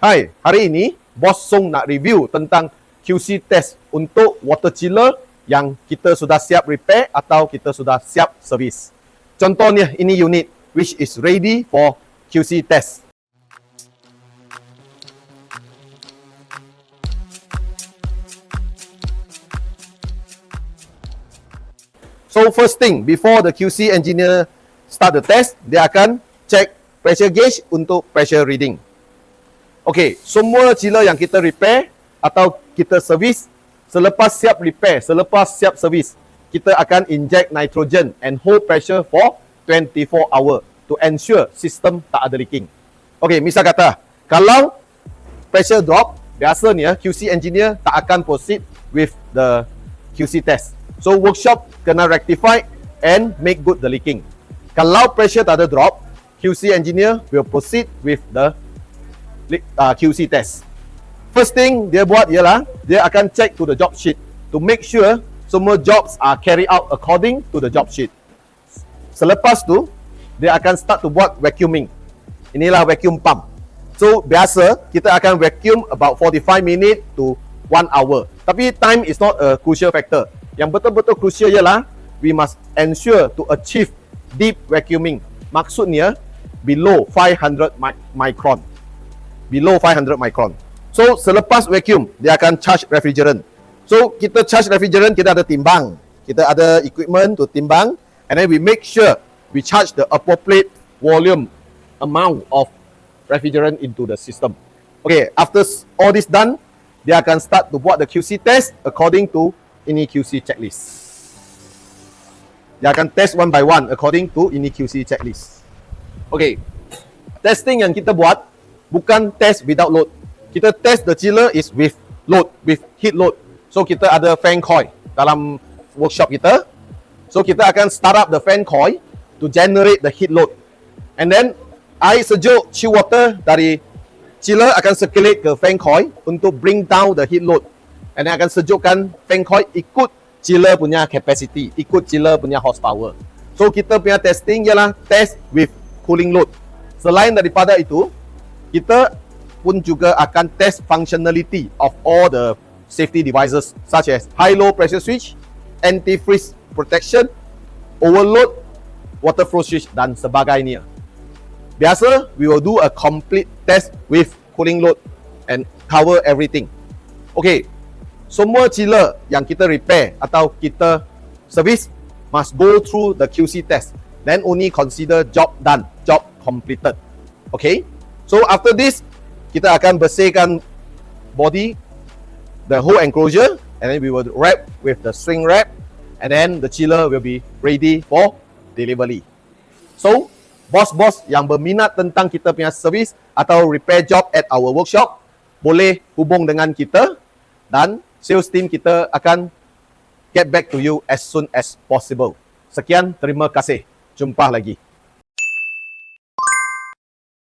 Hai, hari ini Bos Song nak review tentang QC test untuk water chiller yang kita sudah siap repair atau kita sudah siap servis. Contohnya ini unit which is ready for QC test. So first thing, before the QC engineer start the test, dia akan check pressure gauge untuk pressure reading. Okey, semua chiller yang kita repair atau kita servis, selepas siap repair, selepas siap servis, kita akan inject nitrogen and hold pressure for 24 hour to ensure sistem tak ada leaking. Okey, misal kata, kalau pressure drop, biasanya QC engineer tak akan proceed with the QC test. So workshop kena rectify and make good the leaking. Kalau pressure tak ada drop, QC engineer will proceed with the QC test. First thing dia buat ialah dia akan check to the job sheet to make sure semua jobs are carried out according to the job sheet. Selepas tu dia akan start to buat vacuuming. Inilah vacuum pump. So biasa kita akan vacuum about 45 minit to 1 hour. Tapi time is not a crucial factor. Yang betul-betul crucial ialah we must ensure to achieve deep vacuuming. Maksudnya below 500 micron. Below 500 micron. So selepas vacuum dia akan charge refrigerant. So kita charge refrigerant, kita ada timbang, kita ada equipment to timbang, and then we make sure we charge the appropriate volume amount of refrigerant into the system. Okay, after all this done, dia akan start to buat the QC test according to ini QC checklist. Dia akan test one by one according to ini QC checklist. Okay, testing yang kita buat bukan test without load. Kita test the chiller is with load, with heat load. So kita ada fan coil dalam workshop kita. So kita akan start up the fan coil to generate the heat load. And then air sejuk chill water dari chiller akan circulate ke fan coil untuk bring down the heat load. And then akan sejukkan fan coil ikut chiller punya capacity, ikut chiller punya horsepower. So kita punya testing ialah test with cooling load. Selain daripada itu, kita pun juga akan test functionality of all the safety devices such as high-low pressure switch, anti-freeze protection, overload, water flow switch dan sebagainya. Biasa, we will do a complete test with cooling load and cover everything. Okay, semua chiller yang kita repair atau kita service must go through the QC test. Then only consider job done, job completed. Okay? So after this, kita akan bersihkan body, the whole enclosure, and then we will wrap with the shrink wrap, and then the chiller will be ready for delivery. So, bos-bos yang berminat tentang kita punya service atau repair job at our workshop, boleh hubung dengan kita dan sales team kita akan get back to you as soon as possible. Sekian, terima kasih. Jumpa lagi.